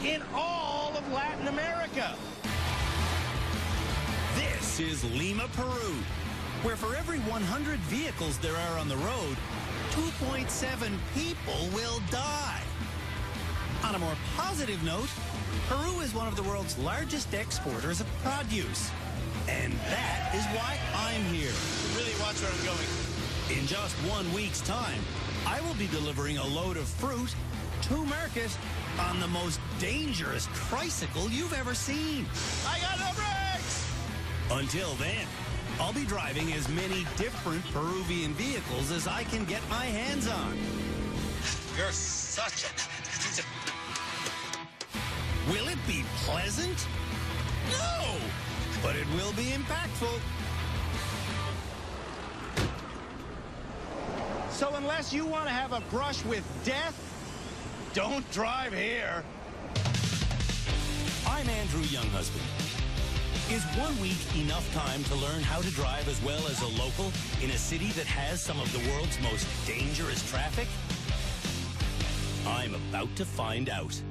in all of Latin America. This is Lima, Peru, where for every 100 vehicles there are on the road, 2.7 people will die. On a more positive note, Peru is one of the world's largest exporters of produce. And that is why I'm here. Really watch where I'm going. In just 1 week's time, I will be delivering a load of fruit to market on the most dangerous tricycle you've ever seen. I got no brakes! Until then, I'll be driving as many different Peruvian vehicles as I can get my hands on. You're such a... Will it be pleasant? No! But it will be impactful. So unless you want to have a brush with death, don't drive here. I'm Andrew Younghusband. Is 1 week enough time to learn how to drive as well as a local in a city that has some of the world's most dangerous traffic? I'm about to find out.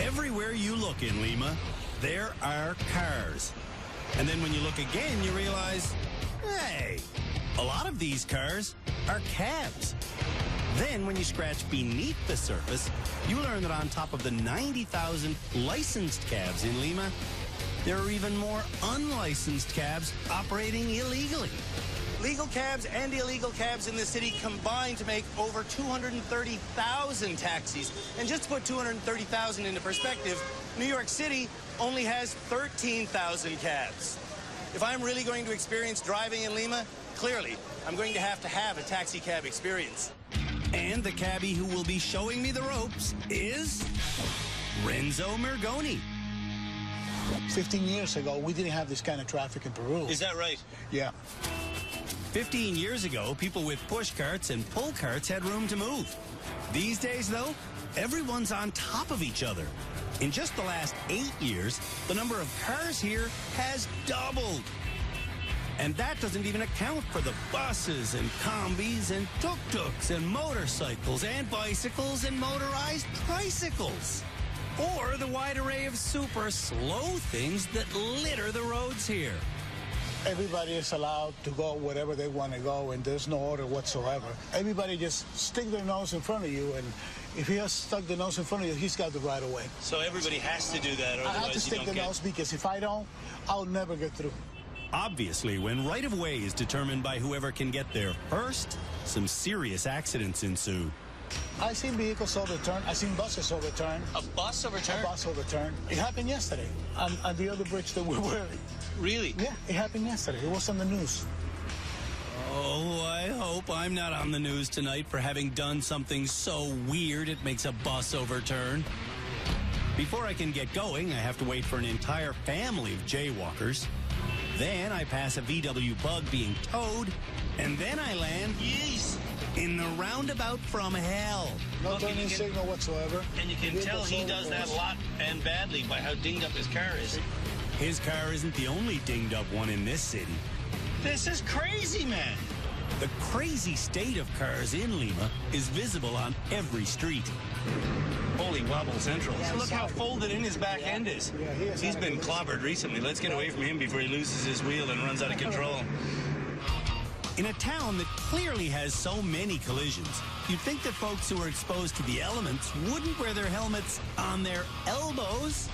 Everywhere you look in Lima, there are cars. And then when you look again, you realize, hey, a lot of these cars are cabs. Then when you scratch beneath the surface, you learn that on top of the 90,000 licensed cabs in Lima, there are even more unlicensed cabs operating illegally. Legal cabs and illegal cabs in the city combine to make over 230,000 taxis. And just to put 230,000 into perspective, New York City only has 13,000 cabs. If I'm really going to experience driving in Lima, clearly, I'm going to have a taxi cab experience. And the cabbie who will be showing me the ropes is Renzo Mergoni. 15 years ago, we didn't have this kind of traffic in Peru. Is that right? Yeah. 15 years ago, people with push carts and pull carts had room to move. These days, though, everyone's on top of each other. In just the last 8 years, the number of cars here has doubled. And that doesn't even account for the buses and combis and tuk-tuks and motorcycles and bicycles and motorized tricycles. Or the wide array of super slow things that litter the roads here. Everybody is allowed to go wherever they want to go, and there's no order whatsoever. Everybody just stick their nose in front of you, and if he has stuck the nose in front of you, he's got the right of way. So everybody has to do that, or I have to stick the nose because if I don't, I'll never get through. Obviously, when right-of-way is determined by whoever can get there first, some serious accidents ensue. I've seen vehicles overturned. I've seen buses overturned. A bus overturned? A bus overturned. It happened yesterday on the other bridge that we were. Really? Yeah, it happened yesterday. It was on the news. Oh, I hope I'm not on the news tonight for having done something so weird it makes a bus overturn. Before I can get going, I have to wait for an entire family of jaywalkers. Then I pass a VW Bug being towed, and then I land in the roundabout from hell. No turning signal whatsoever. And you can tell he does that a lot and badly by how dinged up his car is. His car isn't the only dinged up one in this city. This is crazy, man. The crazy state of cars in Lima is visible on every street. Holy wobble central. Yeah, Look how folded in his back end is. Yeah, he is. He's been clobbered recently. Let's get away from him before he loses his wheel and runs out of control. In a town that clearly has so many collisions, you'd think that folks who are exposed to the elements wouldn't wear their helmets on their elbows.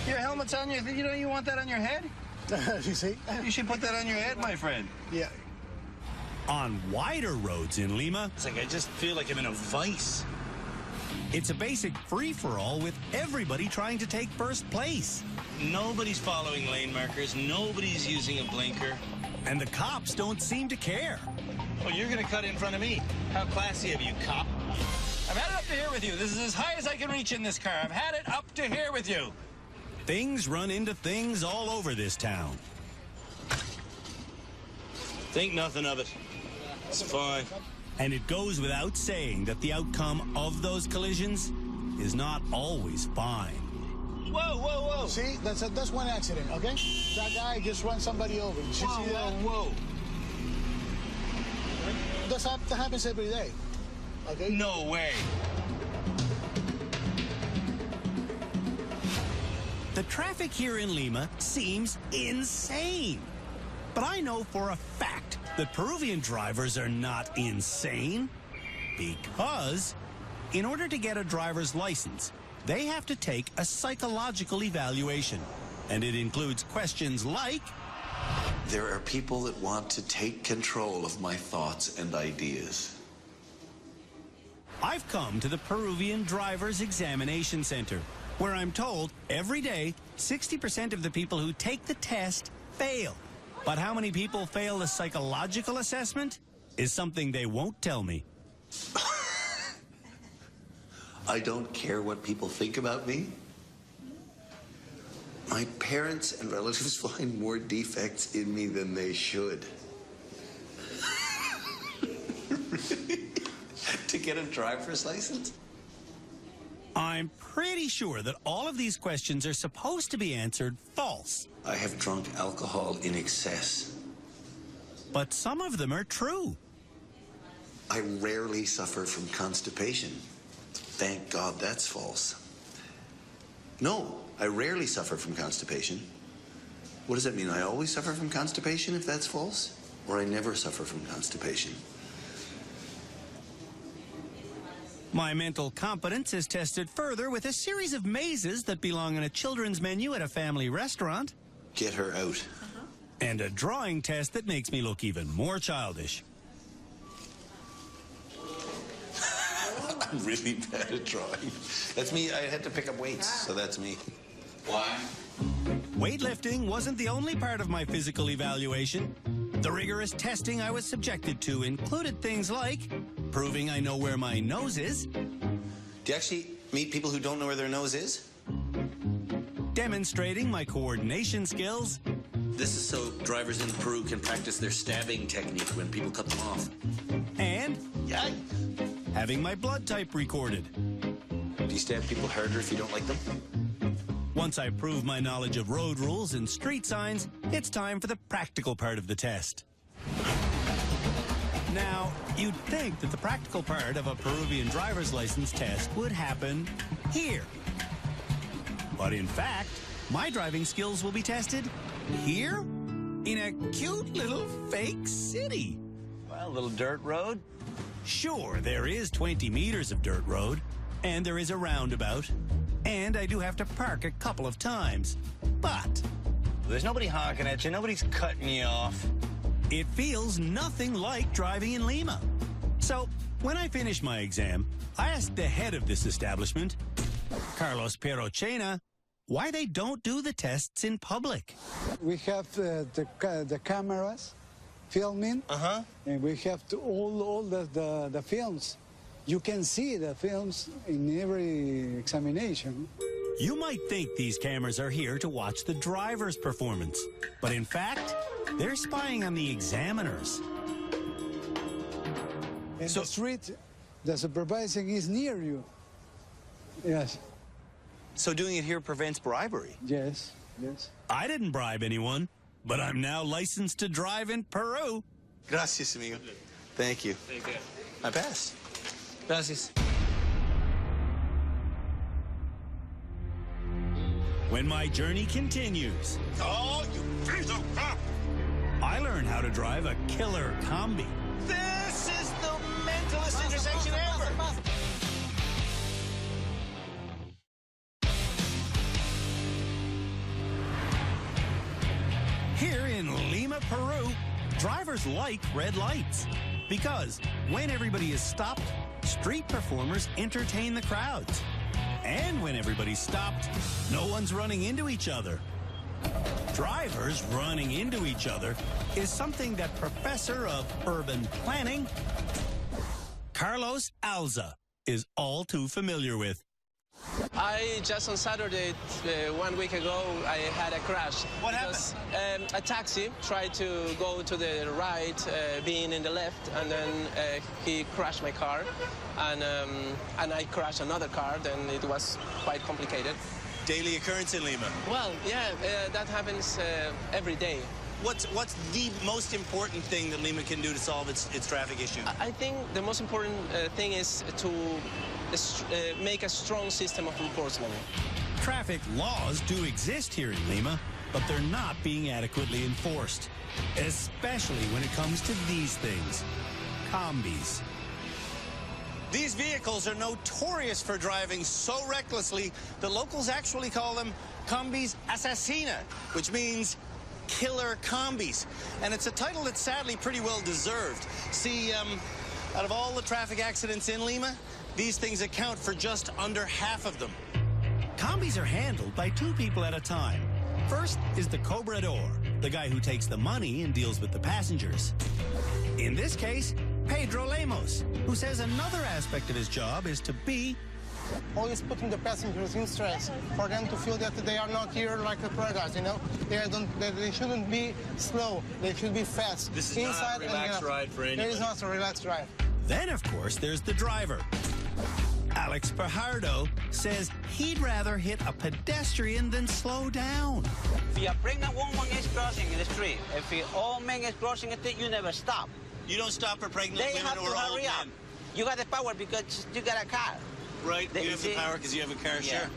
Your helmet's on your... You want that on your head? You see? You should put that on your head, my friend. Yeah. On wider roads in Lima, It's like I just feel like I'm in a vice. it's a basic free-for-all with everybody trying to take first place. Nobody's following lane markers. Nobody's using a blinker. And the cops don't seem to care. Oh, you're going to cut in front of me. How classy of you, cop. I've had it up to here with you. This is as high as I can reach in this car. I've had it up to here with you. Things run into things all over this town. Think nothing of it. It's fine. And it goes without saying that the outcome of those collisions is not always fine. Whoa, whoa, whoa. See, that's one accident, okay? That guy just ran somebody over. You should see that? Whoa. That happens every day, okay? No way. The traffic here in Lima seems insane. But I know for a fact that Peruvian drivers are not insane, because in order to get a driver's license, they have to take a psychological evaluation. And it includes questions like, there are people that want to take control of my thoughts and ideas. I've come to the Peruvian Driver's Examination Center, where I'm told every day 60% of the people who take the test fail. But how many people fail the psychological assessment is something they won't tell me. I don't care what people think about me. My parents and relatives find more defects in me than they should. To get a driver's license? I'm pretty sure that all of these questions are supposed to be answered false. I have drunk alcohol in excess. But some of them are true. I rarely suffer from constipation. Thank God that's false. No, I rarely suffer from constipation. What does that mean? I always suffer from constipation if that's false? Or I never suffer from constipation? My mental competence is tested further with a series of mazes that belong on a children's menu at a family restaurant. Get her out. And a drawing test that makes me look even more childish. I'm really bad at drawing. That's me. I had to pick up weights, so that's me. Why? Weightlifting wasn't the only part of my physical evaluation. The rigorous testing I was subjected to included things like proving I know where my nose is. Do you actually meet people who don't know where their nose is? Demonstrating my coordination skills. This is so drivers in Peru can practice their stabbing technique when people cut them off. And having my blood type recorded. Do you stab people harder if you don't like them? Once I prove my knowledge of road rules and street signs, it's time for the practical part of the test. Now, you'd think that the practical part of a Peruvian driver's license test would happen here. But in fact, my driving skills will be tested here in a cute little fake city. Well, a little dirt road. Sure, there is 20 meters of dirt road, and there is a roundabout, and I do have to park a couple of times. But There's nobody honking at you. Nobody's cutting you off. it feels nothing like driving in Lima. So when I finished my exam, I asked the head of this establishment, Carlos Perochena, why they don't do the tests in public. We have the cameras filming, and we have all the films. You can see the films in every examination. You might think these cameras are here to watch the driver's performance, but in fact, they're spying on the examiners. In the street, the supervising is near you. Yes, So doing it here prevents bribery. yes, yes. I didn't bribe anyone, but I'm now licensed to drive in Peru. Gracias, amigo. Thank you. I passed. Gracias. When my journey continues, I learn how to drive a killer combi. This is the mentalist intersection ever. Here in Lima, Peru, drivers like red lights because when everybody is stopped, street performers entertain the crowds. And when everybody's stopped, no one's running into each other. Drivers running into each other is something that Professor of Urban Planning, Carlos Alza, is all too familiar with. I just on Saturday, 1 week ago, I had a crash. What happened? A taxi tried to go to the right, being in the left, and then he crashed my car, and I crashed another car. Then it was quite complicated. Daily occurrence in Lima. Well, yeah, that happens every day. What's the most important thing that Lima can do to solve its traffic issue? I think the most important thing is to make a strong system of enforcement. Traffic laws do exist here in Lima, but they're not being adequately enforced, especially when it comes to these things, combis. These vehicles are notorious for driving so recklessly that locals actually call them combis assassina, which means killer combis. And it's a title that's sadly pretty well deserved. See, out of all the traffic accidents in Lima, these things account for just under half of them. Combis are handled by two people at a time. First is the cobrador, the guy who takes the money and deals with the passengers. In this case, Pedro Lemos, who says another aspect of his job is to be always putting the passengers in stress, for them to feel that they are not here like the tour guides, you know? They shouldn't be slow, they should be fast. This is not a relaxed ride for anybody. It is not a relaxed ride. Then, of course, there's the driver. Alex Fajardo says he'd rather hit a pedestrian than slow down. If a pregnant woman is crossing the street, if an old man is crossing the street, you never stop. You don't stop for pregnant They women have to or old hurry up. men. You got the power because you got a car. Right, They- you have the see- power because you have a car, Yeah. sure.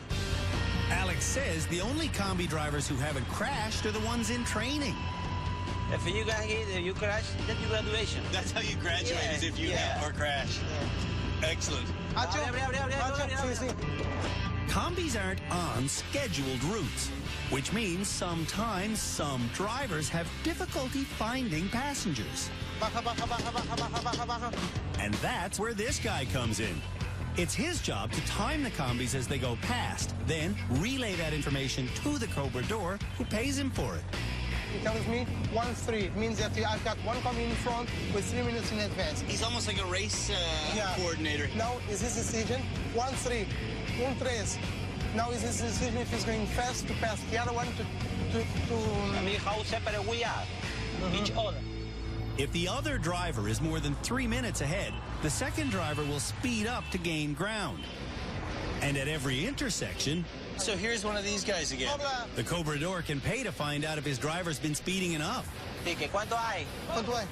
Alex says the only combi drivers who haven't crashed are the ones in training. If you got hit, if you crash, that's your graduation. That's how you graduate, Yeah, is if you yeah. have or crash. Excellent. Acho, Abre. sí. Combis aren't on scheduled routes, which means sometimes some drivers have difficulty finding passengers. Baja, baja, baja, baja, baja, baja, baja. And that's where this guy comes in. It's his job to time the combis as they go past, then relay that information to the cobrador, who pays him for it. He tells me 1-3. It means that I've got one coming in front with 3 minutes in advance. He's almost like a race coordinator. Now is his decision 1-3, 1-3. Now is his decision if he's going fast to pass the other one I mean, how separate we are, each other. If the other driver is more than 3 minutes ahead, the second driver will speed up to gain ground. And at every intersection, So here's one of these guys again. the cobrador can pay to find out if his driver's been speeding enough. Ticket, ¿cuánto hay? ¿Cuánto hay?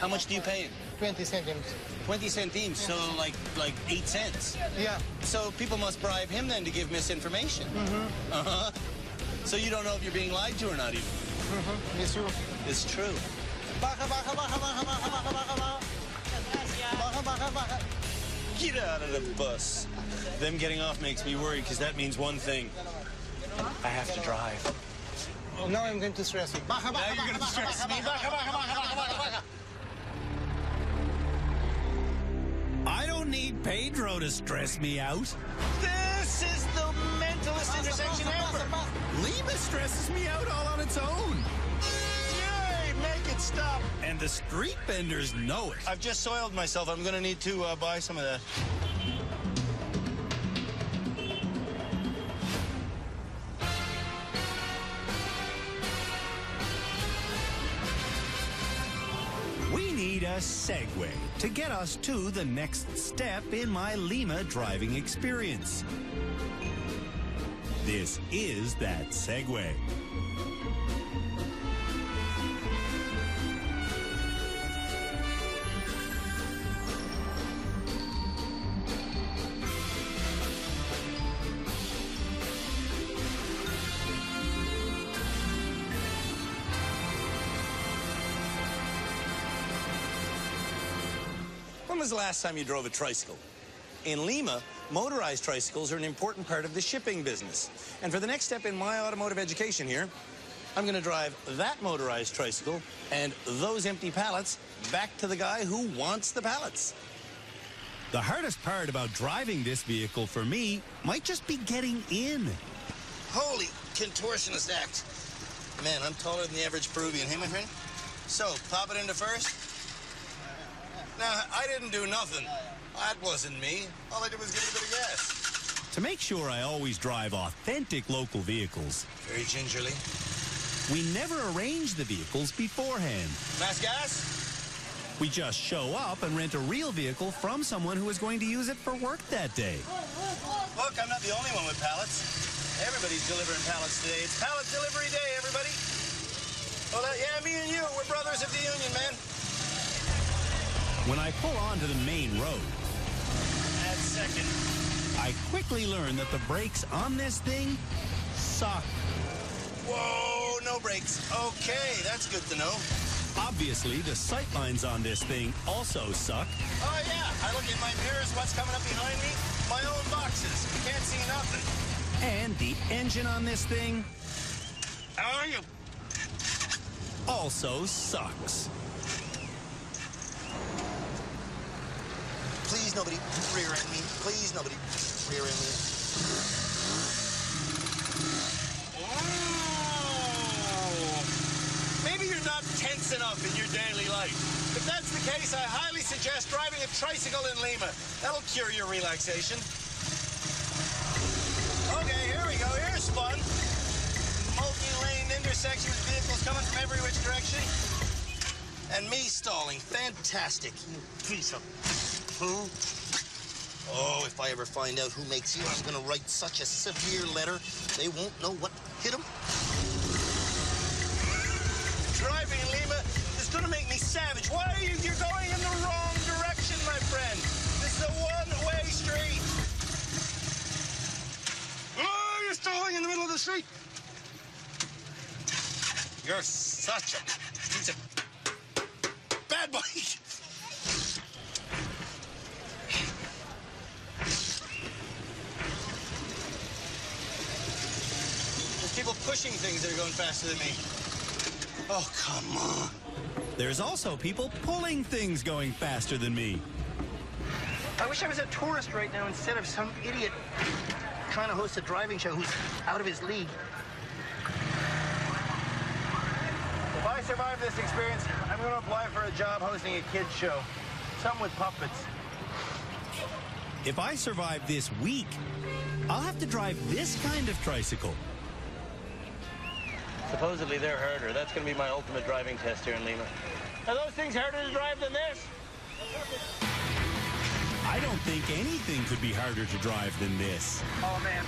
How much do you pay him? 20 centimes. 20 centimes, so like 8 cents. Yeah. So people must bribe him then to give misinformation. Uh-huh. So you don't know if you're being lied to or not even. Yes, you. It's true. Baja, baja, baja, baja, baja, baja, baja, baja. Baja, baja, baja. Get out of the bus. Them getting off makes me worried because that means one thing. I have to drive. Now I'm going to stress you. Baja, Now baja, you're going to baja, stress baja, me. baja, baja, baja, baja, baja, baja. I don't need Pedro to stress me out. This is the mentalist intersection ever. Lima stresses me out all on its own. Yay, make it stop. And the street vendors know it. I've just soiled myself. I'm going to need to buy some of that. We need a segue to get us to the next step in my Lima driving experience. This is that segue. When was the last time you drove a tricycle? In Lima, motorized tricycles are an important part of the shipping business. And for the next step in my automotive education here, I'm going to drive that motorized tricycle and those empty pallets back to the guy who wants the pallets. The hardest part about driving this vehicle for me might just be getting in. Holy contortionist act. Man, I'm taller than the average Peruvian. Hey, my friend? So, pop it into first. Now, I didn't do nothing. That wasn't me. All I did was give it a bit of gas. To make sure I always drive authentic local vehicles, Very gingerly. we never arrange the vehicles beforehand. Last gas? We just show up and rent a real vehicle from someone who is going to use it for work that day. Look, I'm not the only one with pallets. Everybody's delivering pallets today. It's pallet delivery day, everybody. Well, yeah, me and you, we're brothers of the union, man. When I pull onto the main road, That's second. I I quickly learned that the brakes on this thing suck. Whoa, no brakes. Okay, that's good to know. Obviously, the sightlines on this thing also suck. Oh, yeah. I look in my mirrors, what's coming up behind me? My own boxes. Can't see nothing. And the engine on this thing How are you? also sucks. Please, nobody rear-end me. Please, nobody rear-end me. Maybe you're not tense enough in your daily life. If that's the case, I highly suggest driving a tricycle in Lima. That'll cure your relaxation. Okay, here we go. Here's fun. Multi-lane intersection with vehicles coming from every which direction. And me stalling. Fantastic. You piece of poo. Oh, if I ever find out who makes you, I'm going to write such a severe letter, they won't know what hit them. Driving in Lima is going to make me savage. Why are you? You're going in the wrong direction, my friend. This is a one-way street. Oh, you're stalling in the middle of the street. You're such a piece of bad boy. There's people pushing things that are going faster than me. Oh, come on. There's also people pulling things going faster than me. I wish I was a tourist right now instead of some idiot trying to host a driving show who's out of his league. If I survive this experience, I'm going to apply for a job hosting a kids show. Something with puppets. If I survive this week, I'll have to drive this kind of tricycle. Supposedly they're harder. That's going to be my ultimate driving test here in Lima. Are those things harder to drive than this? I don't think anything could be harder to drive than this. Oh, man.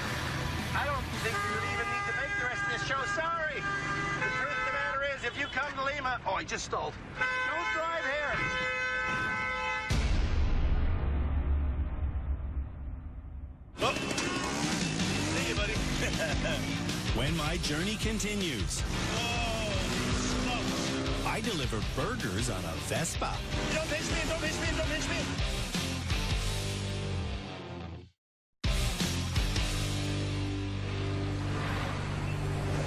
I don't think you would even need to make the rest of this show. Sorry. The truth of the matter is, if you come to Lima... Oh, I just stalled. Don't drive here. Oh. See you, buddy. When my journey continues, I deliver burgers on a Vespa. Don't pinch me, don't pinch me, don't pinch me.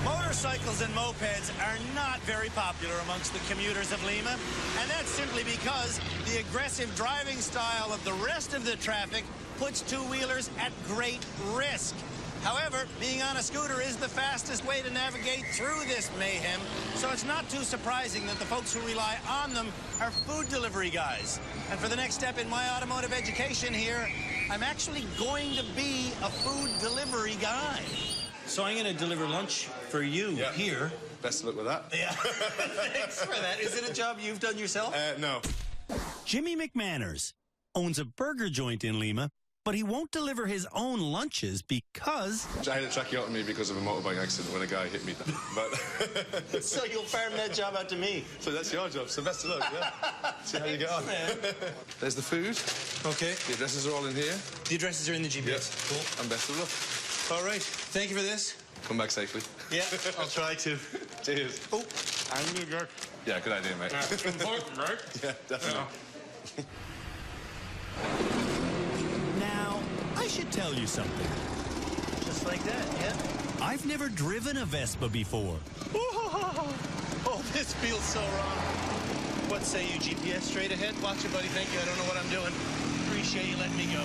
Motorcycles and mopeds are not very popular amongst the commuters of Lima, and that's simply because the aggressive driving style of the rest of the traffic puts two-wheelers at great risk. However, being on a scooter is the fastest way to navigate through this mayhem, so it's not too surprising that the folks who rely on them are food delivery guys. And for the next step in my automotive education here, I'm actually going to be a food delivery guy. So I'm going to deliver lunch for you here. Best of luck with that. Yeah. Thanks for that. Is it a job you've done yourself? No. Jimmy McManners owns a burger joint in Lima, but he won't deliver his own lunches because... I had to track you out to me because of a motorbike accident when a guy hit me. But So you'll farm that job out to me. So that's your job, so best of luck, yeah. See how you get on. There's the food. Okay. The addresses are all in here. The addresses are in the GPS. Yep. Cool. And best of luck. All right. Thank you for this. Come back safely. Yeah, I'll try to. Cheers. Oh, I'm New York. Yeah, good idea, mate. That's important, right? Yeah, definitely. Now, I should tell you something. Just like that, yeah? I've never driven a Vespa before. Oh, this feels so wrong. What say you, GPS straight ahead? Watch it, buddy. Thank you. I don't know what I'm doing. Appreciate you letting me go.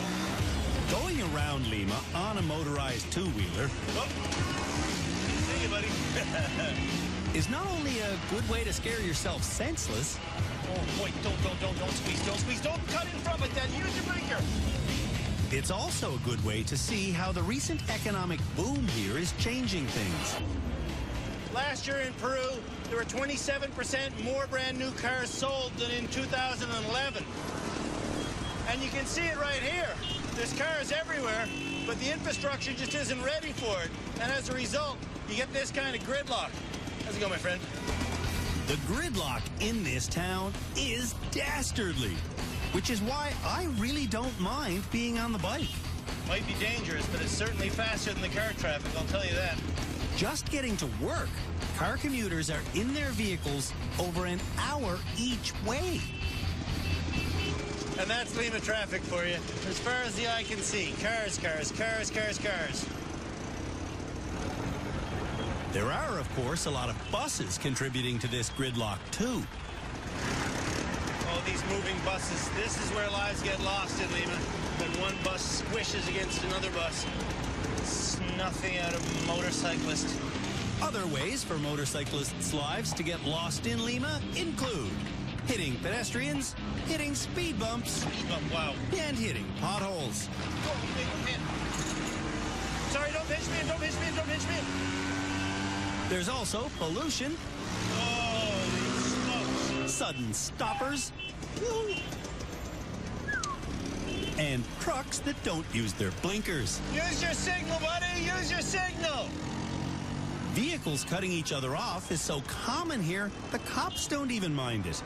Going around Lima on a motorized two-wheeler See you, buddy. is not only a good way to scare yourself senseless, Oh, wait, don't squeeze. Don't cut in front like that. Use your blinker. it's also a good way to see how the recent economic boom here is changing things. Last year in Peru, there were 27% more brand new cars sold than in 2011. And you can see it right here. There's cars everywhere, but the infrastructure just isn't ready for it. And as a result, you get this kind of gridlock. How's it going, my friend? The gridlock in this town is dastardly, which is why I really don't mind being on the bike. Might be dangerous, but it's certainly faster than the car traffic, I'll tell you that. Just getting to work, car commuters are in their vehicles over an hour each way. And that's Lima traffic for you. As far as the eye can see, cars, cars, cars, cars, cars. There are, of course, a lot of buses contributing to this gridlock, too. Oh, these moving buses. This is where lives get lost in Lima. When one bus squishes against another bus. Snuffing out a motorcyclist. Other ways for motorcyclists' lives to get lost in Lima include hitting pedestrians, hitting speed bumps, Speed bump, wow. and hitting potholes. Oh, man. Sorry, don't pinch me, don't pinch me, don't pinch me. There's also pollution, Oh, these smokes. sudden stoppers, and trucks that don't use their blinkers. Use your signal, buddy, use your signal. Vehicles cutting each other off is so common here, the cops don't even mind it.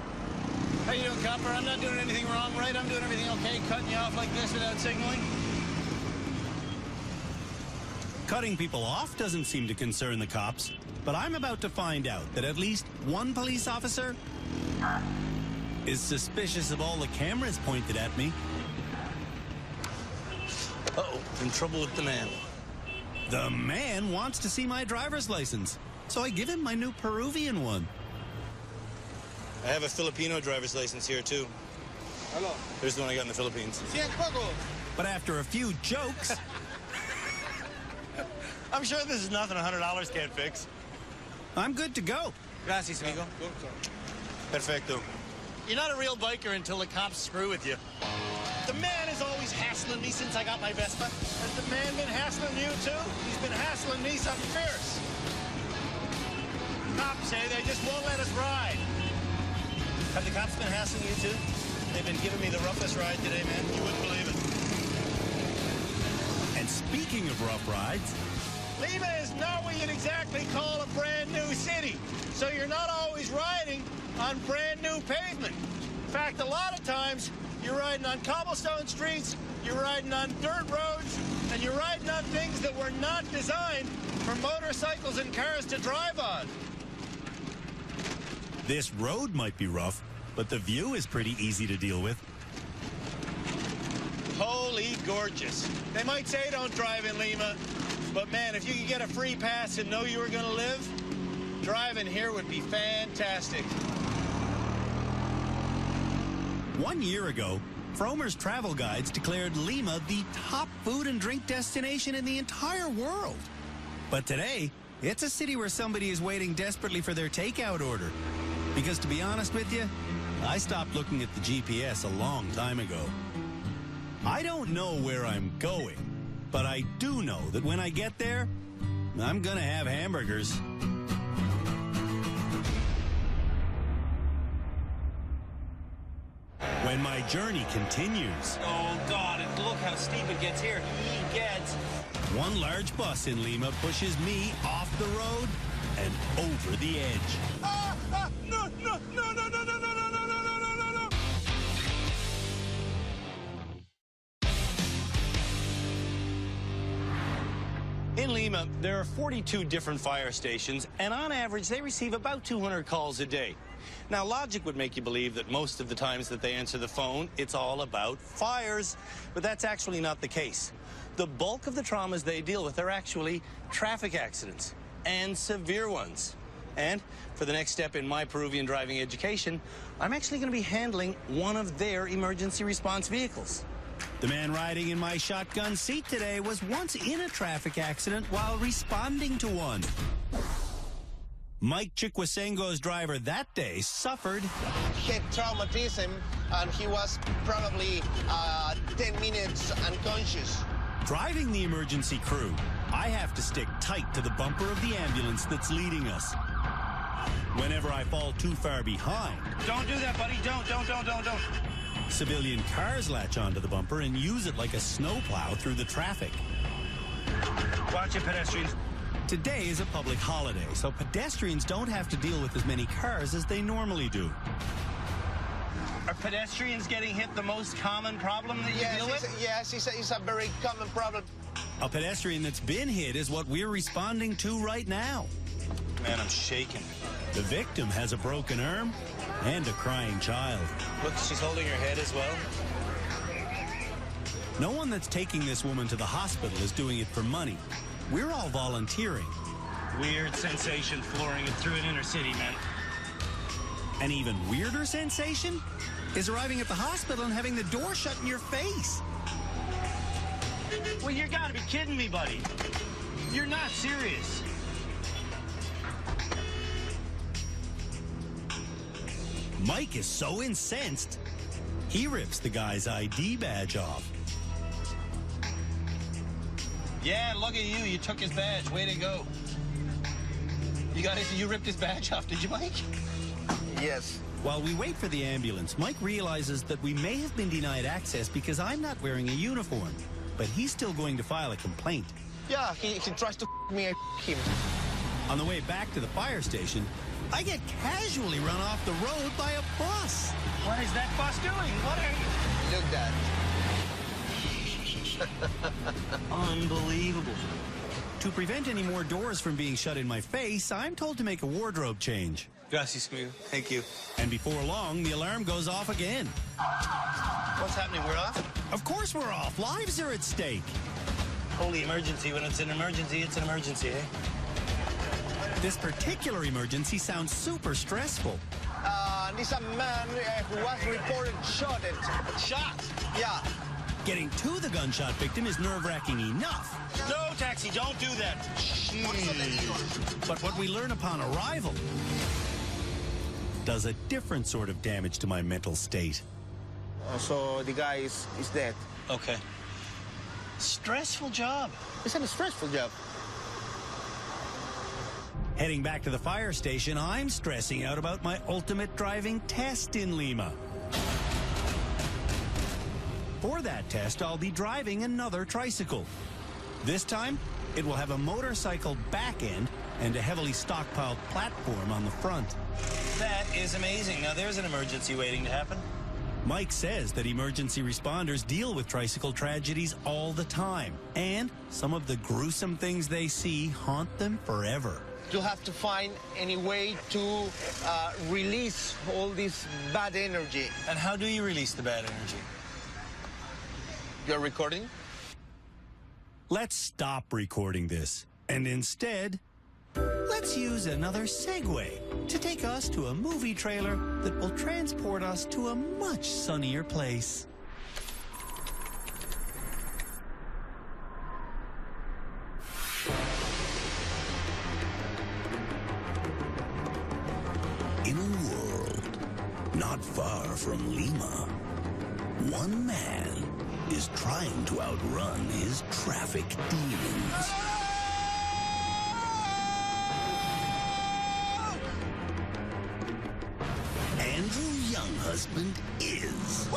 How you doing, copper? I'm not doing anything wrong, right? I'm doing everything okay, cutting you off like this without signaling. Cutting people off doesn't seem to concern the cops, but I'm about to find out that at least one police officer is suspicious of all the cameras pointed at me. Uh-oh, in trouble with the man. The man wants to see my driver's license, so I give him my new Peruvian one. I have a Filipino driver's license here, too. Hello. Here's the one I got in the Philippines. But after a few jokes, I'm sure this is nothing $100 can't fix. I'm good to go. Gracias, amigo. Perfecto. You're not a real biker until the cops screw with you. The man is always hassling me since I got my Vespa. Has the man been hassling you, too? He's been hassling me something fierce. Cops say they just won't let us ride. Have the cops been hassling you, too? They've been giving me the roughest ride today, man. You wouldn't believe it. And speaking of rough rides, Lima is not what you'd exactly call a brand new city. So you're not always riding on brand new pavement. In fact, a lot of times you're riding on cobblestone streets, you're riding on dirt roads, and you're riding on things that were not designed for motorcycles and cars to drive on. this road might be rough, but the view is pretty easy to deal with. Holy gorgeous. They might say don't drive in Lima, but man, if you could get a free pass and know you were going to live, driving here would be fantastic. 1 year ago, Frommer's Travel Guides declared Lima the top food and drink destination in the entire world. But today, it's a city where somebody is waiting desperately for their takeout order. Because to be honest with you, I stopped looking at the GPS a long time ago. I don't know where I'm going, but I do know that when I get there, I'm gonna have hamburgers. When my journey continues. Oh, God, and look how steep it gets here. He gets... One large bus in Lima pushes me off the road and over the edge. No. In Lima, there are 42 different fire stations, and on average, they receive about 200 calls a day. Now, logic would make you believe that most of the times that they answer the phone, it's all about fires, but that's actually not the case. The bulk of the traumas they deal with are actually traffic accidents, and severe ones. And for the next step in my Peruvian driving education, I'm actually going to be handling one of their emergency response vehicles. The man riding in my shotgun seat today was once in a traffic accident while responding to one. Mike Chikwasengo's driver that day suffered Head traumatism, and he was probably 10 minutes unconscious. Driving the emergency crew, I have to stick tight to the bumper of the ambulance that's leading us. Whenever I fall too far behind... Don't do that, buddy. Don't. Civilian cars latch onto the bumper and use it like a snowplow through the traffic. Watch it, pedestrians. Today is a public holiday, so pedestrians don't have to deal with as many cars as they normally do. Are pedestrians getting hit the most common problem that you deal with? Yes, it's a very common problem. A pedestrian that's been hit is what we're responding to right now. Man, I'm shaking. The victim has a broken arm and a crying child. Look, she's holding her head as well. No one that's taking this woman to the hospital is doing it for money. We're all volunteering. Weird sensation flooring it through an inner city, man. An even weirder sensation is arriving at the hospital and having the door shut in your face. Well, you gotta be kidding me, buddy. You're not serious. Mike is so incensed, he rips the guy's ID badge off. Yeah, look at you. You took his badge. Way to go. You ripped his badge off, did you, Mike? Yes. While we wait for the ambulance, Mike realizes that we may have been denied access because I'm not wearing a uniform. But he's still going to file a complaint. Yeah, he tries to me, I him. On the way back to the fire station, I get casually run off the road by a bus. What is that bus doing? What are you... Look, Dad. Unbelievable. To prevent any more doors from being shut in my face, I'm told to make a wardrobe change. Gracias, amigo. Thank you. And before long, the alarm goes off again. What's happening? We're off? Of course we're off. Lives are at stake. Holy emergency. When it's an emergency, it's an emergency, eh? This particular emergency sounds super stressful. This a man who was reported shot. Shot? Yeah. Getting to the gunshot victim is nerve-wracking enough. No, taxi, don't do that. But what we learn upon arrival does a different sort of damage to my mental state. So the guy is dead. Okay. Stressful job. It's a stressful job. Heading back to the fire station, I'm stressing out about my ultimate driving test in Lima. For that test, I'll be driving another tricycle. This time, it will have a motorcycle back end and a heavily stockpiled platform on the front. That is amazing. Now, there's an emergency waiting to happen. Mike says that emergency responders deal with tricycle tragedies all the time, and some of the gruesome things they see haunt them forever. You'll have to find any way to release all this bad energy. And how do you release the bad energy? You're recording? Let's stop recording this, and instead, let's use another segue to take us to a movie trailer that will transport us to a much sunnier place. In a world not far from Lima, one man is trying to outrun his traffic demons. Andrew Younghusband is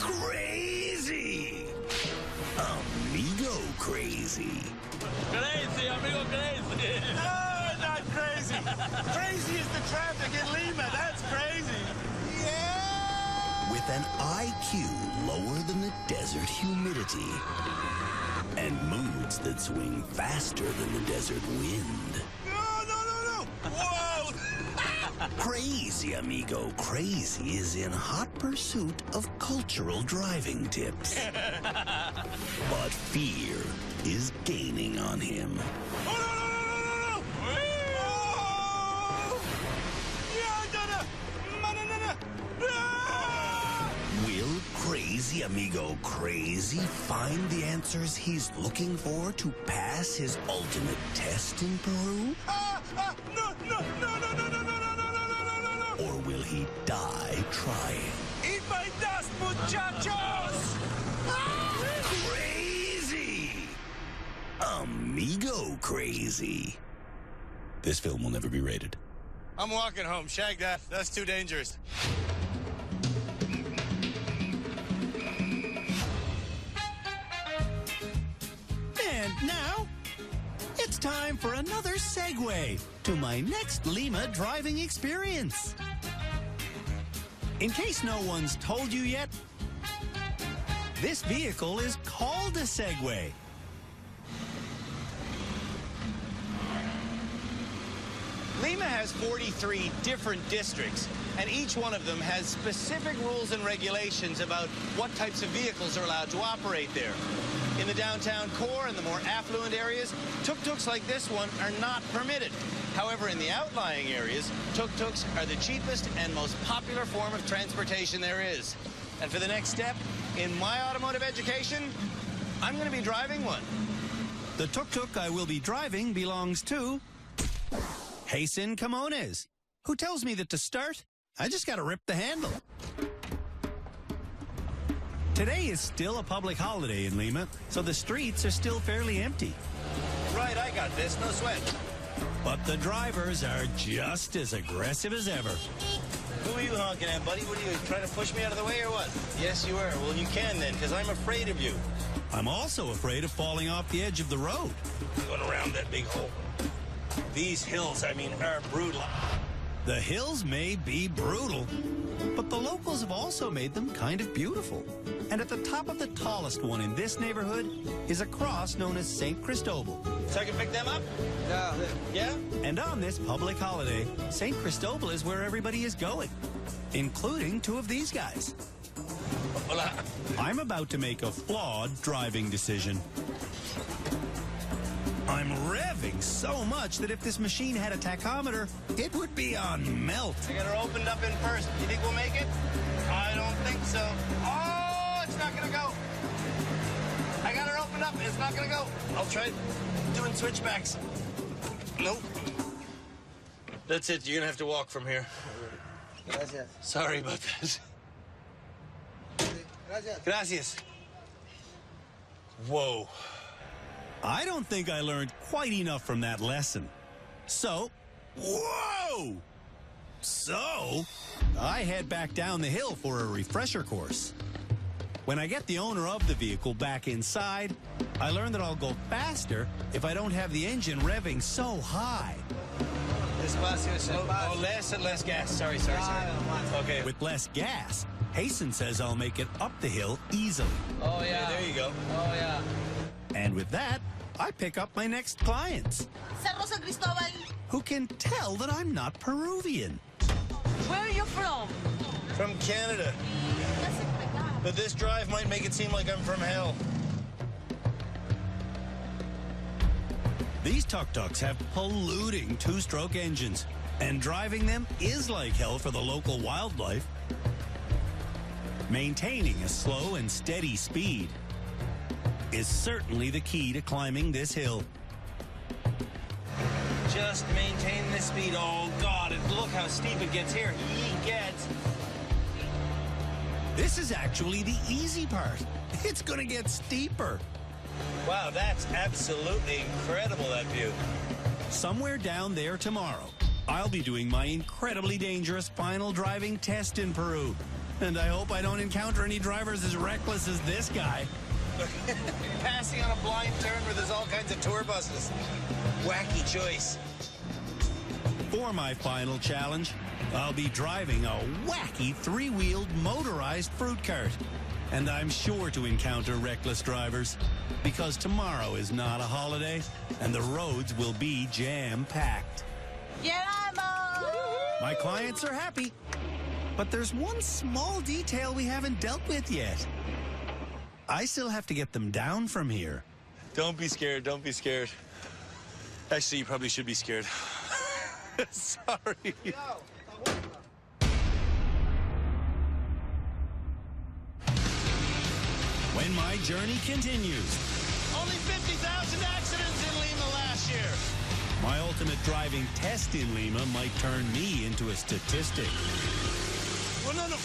crazy. Amigo crazy. Crazy, amigo, crazy. No, not crazy. Crazy is the traffic in Lima. That's crazy. Yeah! With an IQ lower than the desert humidity and moods that swing faster than the desert wind. No. Whoa! Crazy Amigo Crazy is in hot pursuit of cultural driving tips. But fear is gaining on him. Oh, no. Will Crazy Amigo Crazy find the answers he's looking for to pass his ultimate test in Peru? No. Or will he die trying? Eat my dust, muchachos! Crazy! Amigo Crazy. This film will never be rated. I'm walking home. Shag that. That's too dangerous. And now, it's time for another segue to my next Lima driving experience. In case no one's told you yet, this vehicle is called a Segway. Lima has 43 different districts, and each one of them has specific rules and regulations about what types of vehicles are allowed to operate there. In the downtown core and the more affluent areas, tuk-tuks like this one are not permitted. However, in the outlying areas, tuk-tuks are the cheapest and most popular form of transportation there is. And for the next step in my automotive education, I'm going to be driving one. The tuk-tuk I will be driving belongs to Jason Camones, who tells me that to start, I just got to rip the handle. Today is still a public holiday in Lima, so the streets are still fairly empty. Right, I got this, no sweat. But the drivers are just as aggressive as ever. Who are you honking at, buddy? What are you, trying to push me out of the way or what? Yes, you are. Well, you can then, because I'm afraid of you. I'm also afraid of falling off the edge of the road. Going around that big hole. These hills, I mean, are brutal. The hills may be brutal, but the locals have also made them kind of beautiful. And at the top of the tallest one in this neighborhood is a cross known as St. Cristobal. So I can pick them up? Yeah. Yeah? And on this public holiday, St. Cristobal is where everybody is going, including two of these guys. Hola. I'm about to make a flawed driving decision. I'm revving so much that if this machine had a tachometer, it would be on melt. I got her opened up in first. You think we'll make it? I don't think so. Oh, it's not gonna go. I got her opened up. It's not gonna go. I'll try doing switchbacks. Nope. That's it. You're gonna have to walk from here. Gracias. Sorry about that. Gracias. Gracias. Whoa. I don't think I learned quite enough from that lesson. So, whoa! So, I head back down the hill for a refresher course. When I get the owner of the vehicle back inside, I learn that I'll go faster if I don't have the engine revving so high. Despacio. Oh, less and less gas. Sorry. Okay. With less gas, Jason says I'll make it up the hill easily. Oh, yeah. There you go. Oh, yeah. And with that, I pick up my next clients, Cerro San Cristobal. who can tell that I'm not Peruvian. Where are you from? From Canada. But this drive might make it seem like I'm from hell. These tuk-tuks have polluting two-stroke engines, and driving them is like hell for the local wildlife. Maintaining a slow and steady speed is certainly the key to climbing this hill. Just maintain this speed. Oh, God, look how steep it gets here. Gets. This is actually the easy part. It's gonna get steeper. Wow, that's absolutely incredible, that view. Somewhere down there tomorrow, I'll be doing my incredibly dangerous final driving test in Peru. And I hope I don't encounter any drivers as reckless as this guy. Passing on a blind turn where there's all kinds of tour buses. Wacky choice. For my final challenge, I'll be driving a wacky three-wheeled motorized fruit cart. And I'm sure to encounter reckless drivers, because tomorrow is not a holiday and the roads will be jam-packed. My clients are happy, but there's one small detail we haven't dealt with yet. I still have to get them down from here. Don't be scared. Don't be scared. Actually, you probably should be scared. Sorry. When my journey continues. Only 50,000 accidents in Lima last year. My ultimate driving test in Lima might turn me into a statistic. Well, no.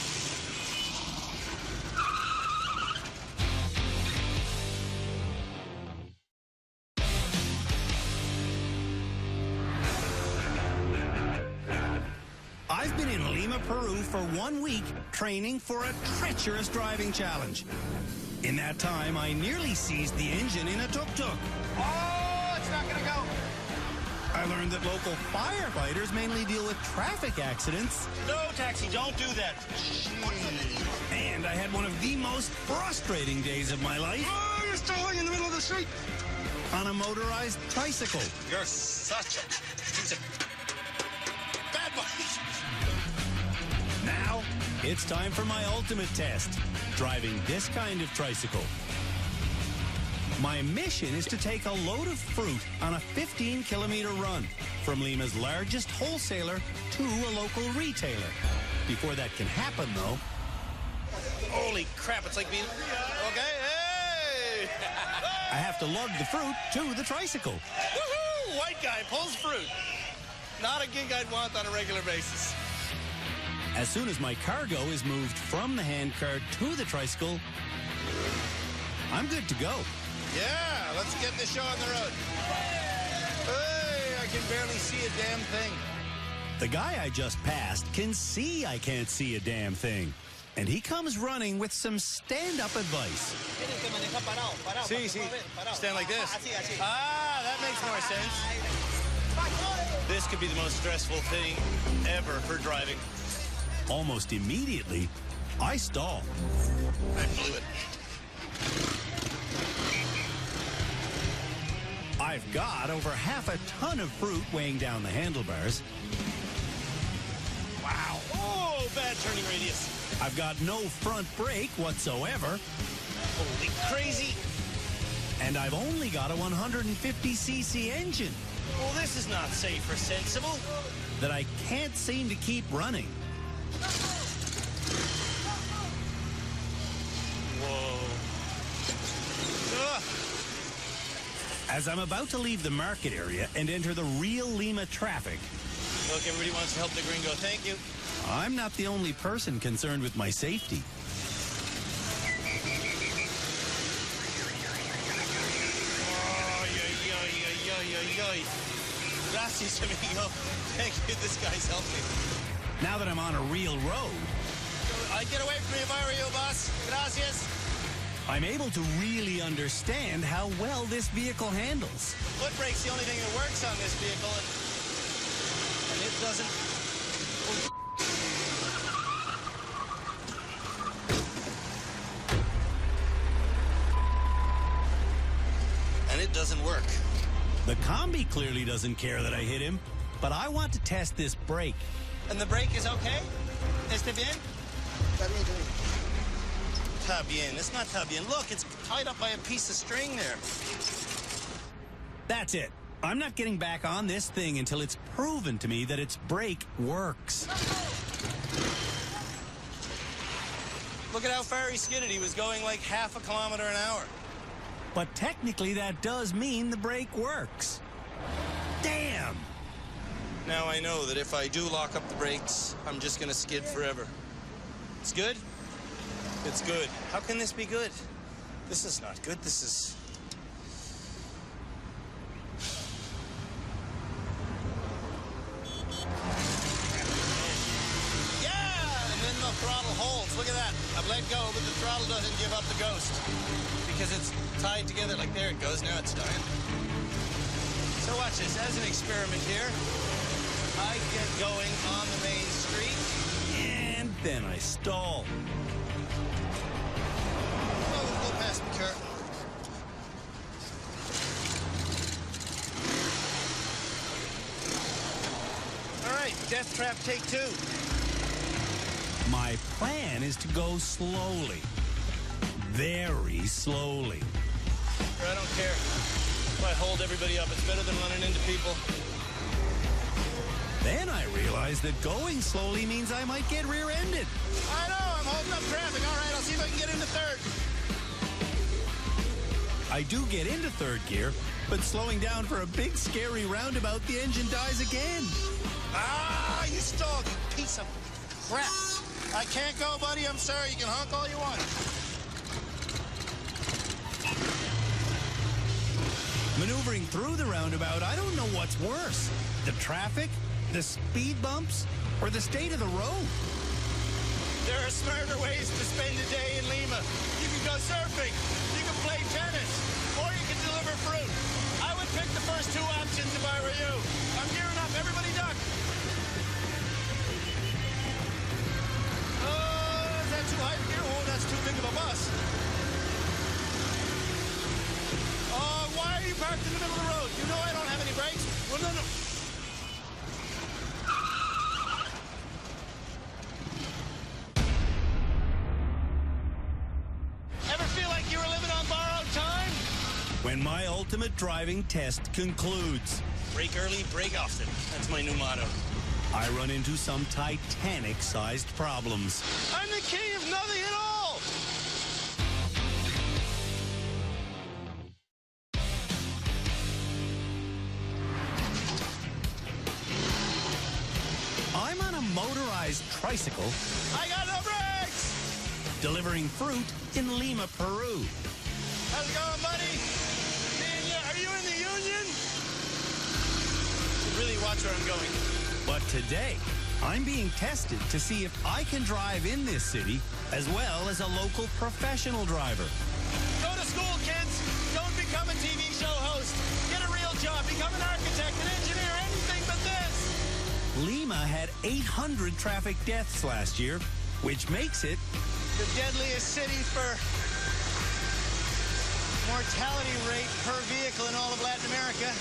I've been in Lima, Peru for 1 week training for a treacherous driving challenge. In that time, I nearly seized the engine in a tuk-tuk. Oh, it's not gonna go. I learned that local firefighters mainly deal with traffic accidents. No, taxi, don't do that. And I had one of the most frustrating days of my life. Oh, you're stalling in the middle of the street. On a motorized tricycle. You're such a piece of bad boy. Now, it's time for my ultimate test, driving this kind of tricycle. My mission is to take a load of fruit on a 15-kilometer run from Lima's largest wholesaler to a local retailer. Before that can happen, though... Holy crap, it's like being... Okay, hey! I have to lug the fruit to the tricycle. Woohoo! White guy pulls fruit. Not a gig I'd want on a regular basis. As soon as my cargo is moved from the handcart to the tricycle, I'm good to go. Yeah, let's get this show on the road. Hey, I can barely see a damn thing. The guy I just passed can see I can't see a damn thing. And he comes running with some stand-up advice. See. Stand like this. Ah, that makes more sense. This could be the most stressful thing ever for driving. Almost immediately, I stall. I blew it. I've got over half a ton of fruit weighing down the handlebars. Wow. Oh, bad turning radius. I've got no front brake whatsoever. Holy crazy. And I've only got a 150cc engine. Well, this is not safe or sensible. That I can't seem to keep running. Whoa. Ugh. As I'm about to leave the market area and enter the real Lima traffic... Look, everybody wants to help the gringo. Thank you. I'm not the only person concerned with my safety. Gracias, amigo. Thank you. This guy's helped me. Now that I'm on a real road... I'd get away from me if I were you, boss. Gracias. I'm able to really understand how well this vehicle handles. Foot brake's the only thing that works on this vehicle, and it doesn't... And it doesn't work. The Combi clearly doesn't care that I hit him, but I want to test this brake. And the brake is okay? Está bien? Está bien. It's not está bien. Look, it's tied up by a piece of string there. That's it. I'm not getting back on this thing until it's proven to me that its brake works. Look at how far he skidded. He was going like half a kilometer an hour. But technically that does mean the brake works. Damn! Now I know that if I do lock up the brakes, I'm just gonna skid forever. It's good? It's good. How can this be good? This is not good. This is... Yeah! And then the throttle holds. Look at that. I've let go, but the throttle doesn't give up the ghost. Because it's tied together. Like, there it goes. Now it's dying. So watch this. As an experiment here, I get going on the main street. And then I stall. Oh, go past me, Kurt. All right, death trap take 2. My plan is to go slowly. Very slowly. I don't care. If I hold everybody up, it's better than running into people. Then I realized that going slowly means I might get rear-ended. I know, I'm holding up traffic. All right, I'll see if I can get into third. I do get into third gear, but slowing down for a big, scary roundabout, the engine dies again. Ah, you stalled, you piece of crap. I can't go, buddy. I'm sorry. You can honk all you want. Maneuvering through the roundabout, I don't know what's worse. The traffic, the speed bumps, or the state of the road. There are smarter ways to spend a day in Lima. You can go surfing, you can play tennis, or you can deliver fruit. I would pick the first 2 options. options if I were you. I'm gearing up. Everybody duck. Oh, is that too high to gear? Oh, that's too big of a bus. Oh, why are you parked in the middle of the road? You know I don't have any brakes. Well, no. Ever feel like you were living on borrowed time? When my ultimate driving test concludes, Brake early, brake often. That's my new motto. I run into some Titanic-sized problems. I'm the king of nothing at all. I'm on a motorized tricycle I got no brakes. delivering fruit in Lima, Peru. How's it going, buddy? Man, yeah, are you in the union? Really watch where I'm going. But today, I'm being tested to see if I can drive in this city as well as a local professional driver. Go to school, kids. Don't become a TV show host. Get a real job. Become an architect, an engineer, anything but this. Lima had 800 traffic deaths last year, which makes it The deadliest city for mortality rate per vehicle in all of Latin America.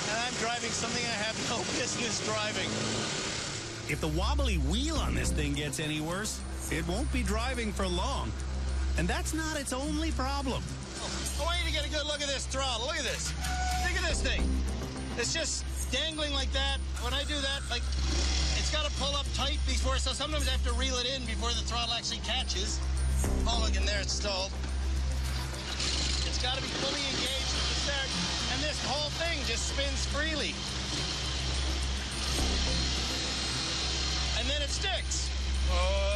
And I'm driving something I have no business driving. if the wobbly wheel on this thing gets any worse, it won't be driving for long. And that's not its only problem. I want you to get a good look at this throttle. Look at this. Think of this thing. It's just dangling like that. When I do that, like, it's got to pull up tight before, so sometimes I have to reel it in before the throttle actually catches. Oh, look, and there it's stalled. It's got to be fully engaged at the start, and this whole thing just spins freely. And then it sticks. Oh!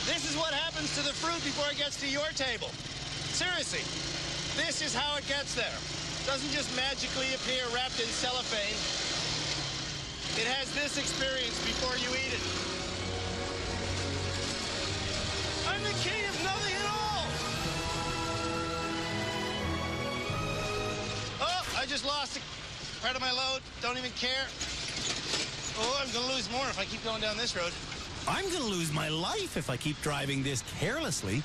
This is what happens to the fruit before it gets to your table. Seriously, this is how it gets there. It doesn't just magically appear wrapped in cellophane. It has this experience before you eat it. I'm the king of nothing at all. Oh, I just lost a part of my load. Don't even care. Oh, I'm gonna lose more if I keep going down this road. I'm going to lose my life if I keep driving this carelessly.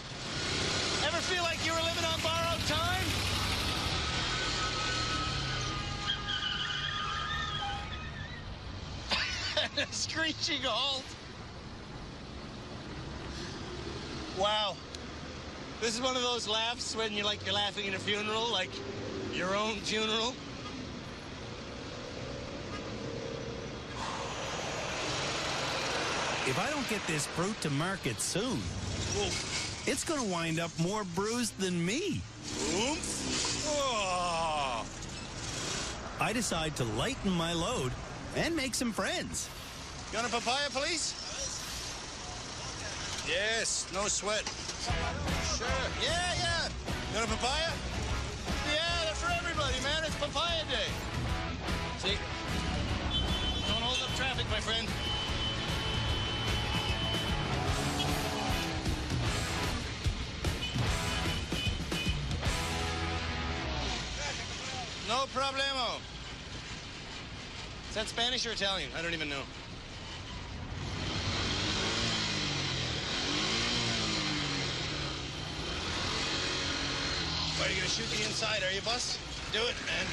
Ever feel like you were living on borrowed time? And a screeching halt. Wow. This is one of those laughs when you're laughing at a funeral, like your own funeral. If I don't get this fruit to market soon, it's going to wind up more bruised than me. Oops. Oh. I decide to lighten my load and make some friends. You want a papaya, please? Yes, no sweat. Sure. Yeah. You want a papaya? Yeah, they're for everybody, man. It's papaya day. See? Don't hold up traffic, my friend. No problemo. Is that Spanish or Italian? I don't even know. Are you gonna shoot the inside, are you, Bus? Do it, man.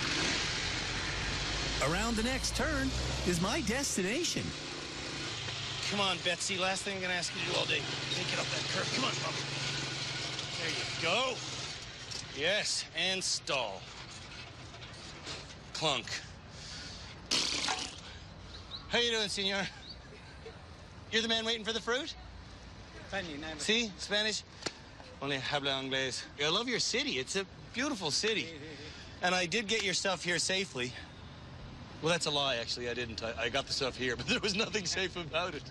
Around the next turn is my destination. Come on, Betsy. Last thing I'm gonna ask you to do all day. Take it up that curve. Come on, Mom. There you go. Yes, and stall. Clunk. How you doing, senor? You're the man waiting for the fruit? See, Spanish? Only habla inglés. I love your city. It's a beautiful city. And I did get your stuff here safely. Well, that's a lie, actually. I didn't. I got the stuff here, but there was nothing safe about it.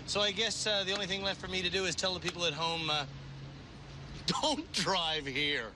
So I guess the only thing left for me to do is tell the people at home, don't drive here.